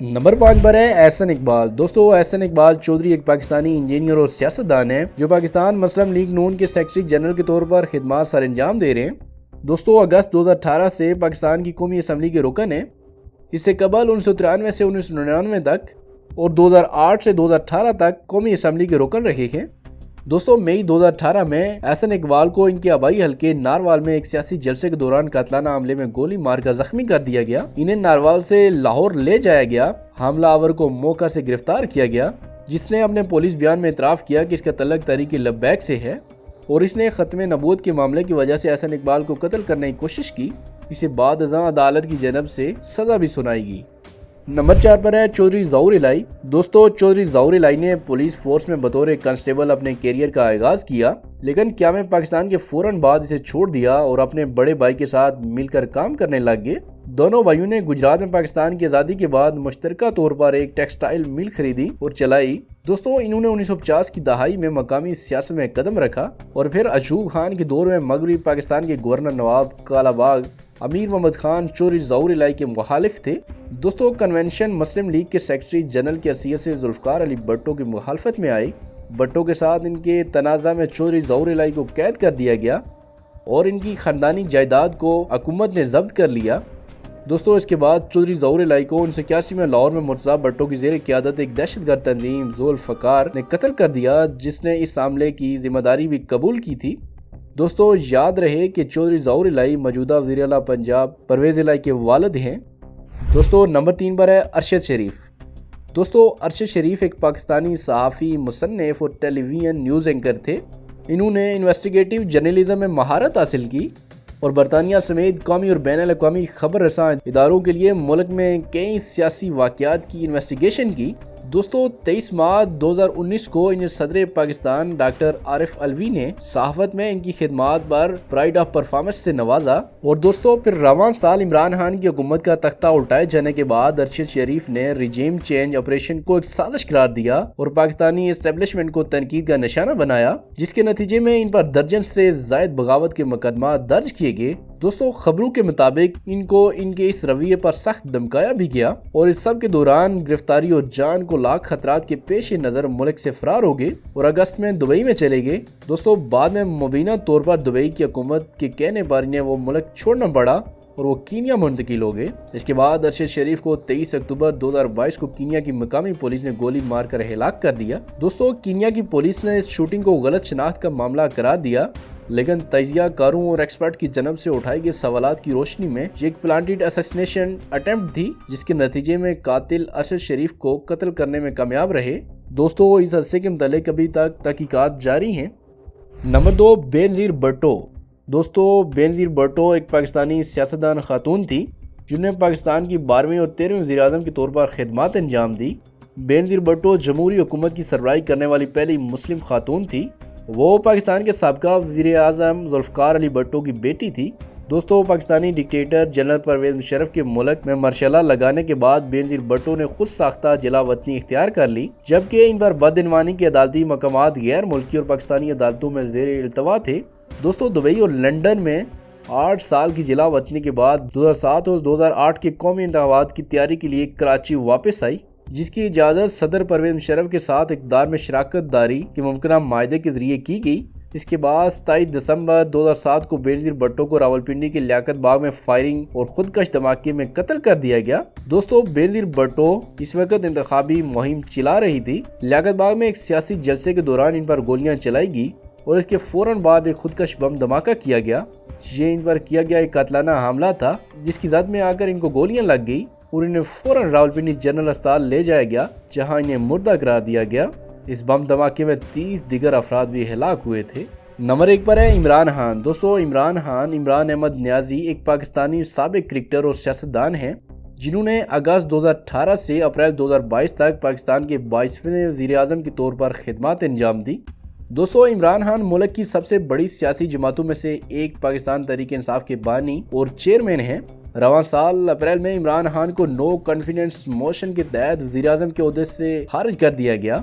Number 5 پر ہے احسن اقبال۔ دوستو احسن اقبال چودھری ایک پاکستانی انجینئر اور سیاستدان ہیں جو پاکستان مسلم لیگ نون کے سیکرٹری جنرل کے طور پر خدمات سر انجام دے رہے ہیں۔ دوستو اگست 2018 سے پاکستان کی قومی اسمبلی کے رکن ہیں۔ اس سے قبل 1993 سے 1999 تک اور 2008 سے 2018 تک قومی اسمبلی کے رکن رہے ہیں۔ دوستو مئی 2018 میں احسن اقبال کو ان کے آبائی حلقے ناروال میں ایک سیاسی جلسے کے دوران قاتلانہ حملے میں گولی مار کر زخمی کر دیا گیا۔ انہیں ناروال سے لاہور لے جایا گیا۔ حاملہ آور کو موقع سے گرفتار کیا گیا، جس نے اپنے پولیس بیان میں اعتراف کیا کہ اس کا تعلق تحریک لبیک سے ہے اور اس نے ختم نبوت کے معاملے کی وجہ سے احسن اقبال کو قتل کرنے کی کوشش کی۔ اسے بعد ازاں عدالت کی جانب سے سزا بھی سنائی گئی۔ نمبر 4 پر ہے چودھری ظہور الہی۔ دوستو چودھری ظہور الہی نے پولیس فورس میں بطور کانسٹیبل اپنے کیریئر کا آغاز کیا، لیکن قیام پاکستان کے فوراً بعد اسے چھوڑ دیا اور اپنے بڑے بھائی کے ساتھ مل کر کام کرنے لگ گئے۔ دونوں بھائیوں نے گجرات میں پاکستان کی آزادی کے بعد مشترکہ طور پر ایک ٹیکسٹائل مل خریدی اور چلائی۔ دوستو انہوں نے 1950 کی دہائی میں مقامی سیاست میں قدم رکھا اور پھر ایوب خان کے دور میں مغربی پاکستان کے گورنر نواب کالا باغ امیر محمد خان چودھری ظہور الہی کے مخالف تھے۔ دوستو کنونشن مسلم لیگ کے سیکرٹری جنرل کی حیثیت سے ذوالفقار علی بھٹو کی مخالفت میں آئی۔ بھٹو کے ساتھ ان کے تنازع میں چودھری ظہور الہی کو قید کر دیا گیا اور ان کی خاندانی جائیداد کو حکومت نے ضبط کر لیا۔ دوستو اس کے بعد چودھری ظہور الہی کو 1981 میں لاہور میں مرتضیٰ بھٹو کی زیر قیادت ایک دہشت گرد تنظیم ذوالفقار نے قتل کر دیا، جس نے اس حملے کی ذمہ داری بھی قبول کی تھی۔ دوستو یاد رہے کہ چودھری ظہور الہی موجودہ وزیر اعلیٰ پنجاب پرویز الہی کے والد ہیں۔ دوستو نمبر 3 پر ہے ارشد شریف۔ دوستو ارشد شریف ایک پاکستانی صحافی، مصنف اور ٹیلی ویژن نیوز اینکر تھے۔ انہوں نے انویسٹیگیٹو جرنلزم میں مہارت حاصل کی اور برطانیہ سمیت قومی اور بین الاقوامی خبر رساں اداروں کے لیے ملک میں کئی سیاسی واقعات کی انویسٹیگیشن کی۔ دوستو 23 مارچ 2019 کو انہیں صدر پاکستان ڈاکٹر عارف علوی نے صحافت میں ان کی خدمات پر پرائڈ آف پرفارمنس سے نوازا۔ اور دوستو پھر رواں سال عمران خان کی حکومت کا تختہ الٹائے جانے کے بعد ارشد شریف نے ریجیم چینج آپریشن کو ایک سازش قرار دیا اور پاکستانی اسٹیبلشمنٹ کو تنقید کا نشانہ بنایا، جس کے نتیجے میں ان پر درجن سے زائد بغاوت کے مقدمات درج کیے گئے۔ دوستو خبروں کے مطابق ان کو ان کے اس رویے پر سخت دھمکایا بھی گیا اور اس سب کے دوران گرفتاری اور جان کو لاکھ خطرات کے پیش نظر ملک سے فرار ہو گئے اور اگست میں دبئی میں چلے گئے۔ دوستو بعد میں مبینہ طور پر دبئی کی حکومت کے کہنے پر انہیں وہ ملک چھوڑنا پڑا اور وہ کینیا منتقل ہو گئے۔ اس کے بعد ارشد شریف کو 23 اکتوبر 2022 کو کینیا کی مقامی پولیس نے گولی مار کر ہلاک کر دیا۔ دوستو کینیا کی پولیس نے اس شوٹنگ کو غلط شناخت کا معاملہ قرار دیا، لیکن تجزیہ کاروں اور ایکسپرٹ کی جانب سے اٹھائے گئے سوالات کی روشنی میں یہ ایک پلانٹڈ اساسینیشن اٹیمپٹ تھی، جس کے نتیجے میں قاتل ارشد شریف کو قتل کرنے میں کامیاب رہے۔ دوستو اس حادثے کے متعلق ابھی تک تحقیقات جاری ہیں۔ نمبر 2 بینظیر بھٹو۔ دوستو بینظیر بھٹو ایک پاکستانی سیاستدان خاتون تھی جنہوں نے پاکستان کی 12ویں اور 13ویں وزیر اعظم کے طور پر خدمات انجام دی۔ بینظیر بھٹو جمہوری حکومت کی سربراہی کرنے والی پہلی مسلم خاتون تھی۔ وہ پاکستان کے سابقہ وزیر اعظم ذوالفقار علی بھٹو کی بیٹی تھی۔ دوستو پاکستانی ڈکٹیٹر جنرل پرویز مشرف کے ملک میں مارشل لا لگانے کے بعد بینظیر بھٹو نے خود ساختہ جلا وطنی اختیار کر لی، جبکہ ان پر بدعنوانی کے عدالتی مقامات غیر ملکی اور پاکستانی عدالتوں میں زیر التوا تھے۔ دوستو دبئی اور لندن میں 8 سال کی جلا وطنی کے بعد 2007 اور 2008 کے قومی انتخابات کی تیاری کے لیے کراچی واپس آئی، جس کی اجازت صدر پرویز مشرف کے ساتھ اقتدار میں شراکت داری کے ممکنہ معاہدے کے ذریعے کی گئی۔ اس کے بعد 27 دسمبر 2007 کو بینظیر بھٹو کو راولپنڈی کے لیاقت باغ میں فائرنگ اور خودکش دھماکے میں قتل کر دیا گیا۔ دوستو بینظیر بھٹو اس وقت انتخابی مہم چلا رہی تھی۔ لیاقت باغ میں ایک سیاسی جلسے کے دوران ان پر گولیاں چلائی گئی اور اس کے فوراً بعد ایک خودکش بم دھماکہ کیا گیا۔ یہ ان پر کیا گیا ایک قاتلانہ حملہ تھا، جس کی زد میں آ کر ان کو گولیاں لگ گئی اور انہیں فوراً راولپنڈی جنرل اسپتال لے جایا گیا، جہاں انہیں مردہ قرار دیا گیا۔ اس بم دھماکے میں 30 دیگر افراد بھی ہلاک ہوئے تھے۔ نمبر 1 پر ہے عمران خان۔ دوستو عمران خان عمران احمد نیازی ایک پاکستانی سابق کرکٹر اور سیاستدان ہیں، جنہوں نے اگست 2018 سے اپریل 2022 تک پاکستان کے 22ویں وزیر اعظم کے طور پر خدمات انجام دی۔ دوستو عمران خان ملک کی سب سے بڑی سیاسی جماعتوں میں سے ایک پاکستان تحریک انصاف کے بانی اور چیئرمین ہیں۔ رواں سال اپریل میں عمران خان کو نو کانفیڈنس موشن کے تحت وزیر اعظم کے عہدے سے خارج کر دیا گیا۔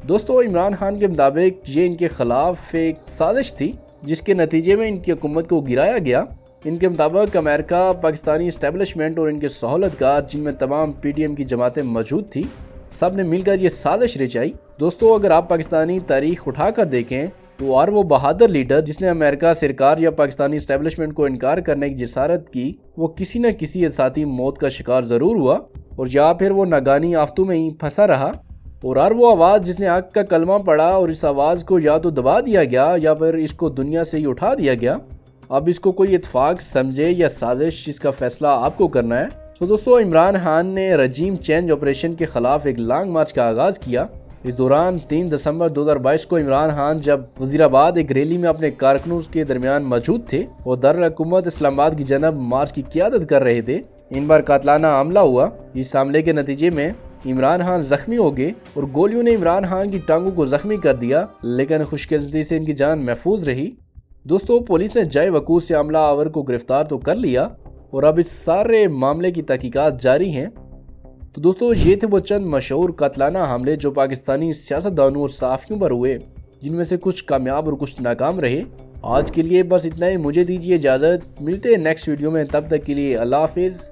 دوستو عمران خان کے مطابق یہ ان کے خلاف ایک سازش تھی، جس کے نتیجے میں ان کی حکومت کو گرایا گیا۔ ان کے مطابق امریکہ پاکستانی اسٹیبلشمنٹ اور ان کے سہولت کار، جن میں تمام پی ٹی ایم کی جماعتیں موجود تھی، سب نے مل کر یہ سازش رچائی۔ دوستو، اگر آپ پاکستانی تاریخ اٹھا کر دیکھیں تو اور وہ بہادر لیڈر جس نے امریکہ سرکار یا پاکستانی اسٹیبلشمنٹ کو انکار کرنے کی جسارت کی، وہ کسی نہ کسی ذاتی موت کا شکار ضرور ہوا، اور یا پھر وہ ناگانی آفتوں میں ہی پھنسا رہا۔ اور وہ آواز جس نے حق کا کلمہ پڑھا اور اس آواز کو یا تو دبا دیا گیا یا پھر اس کو دنیا سے ہی اٹھا دیا گیا، اب اس کو کوئی اتفاق سمجھے یا سازش، جس کا فیصلہ آپ کو کرنا ہے۔ تو دوستو، عمران خان نے رجیم چینج آپریشن کے خلاف ایک لانگ مارچ کا آغاز کیا۔ اس دوران 3 دسمبر 2022 کو عمران خان جب وزیر آباد ایک ریلی میں اپنے کارکنوں کے درمیان موجود تھے اور دارالحکومت اسلام آباد کی جانب مارچ کی قیادت کر رہے تھے، ان بار قاتلانہ حملہ ہوا۔ اس حملے کے نتیجے میں عمران خان زخمی ہو گئے اور گولیوں نے عمران خان کی ٹانگوں کو زخمی کر دیا، لیکن خوش قسمتی سے ان کی جان محفوظ رہی۔ دوستو، پولیس نے جائے وقوع سے حملہ آور کو گرفتار تو کر لیا اور اب اس سارے معاملے کی تحقیقات جاری ہیں۔ تو دوستو، یہ تھے وہ چند مشہور قاتلانہ حملے جو پاکستانی سیاستدانوں اور صحافیوں پر ہوئے، جن میں سے کچھ کامیاب اور کچھ ناکام رہے۔ آج کے لیے بس اتنا ہی، مجھے دیجیے اجازت، ملتے ہیں نیکسٹ ویڈیو میں، تب تک کے لیے اللہ حافظ۔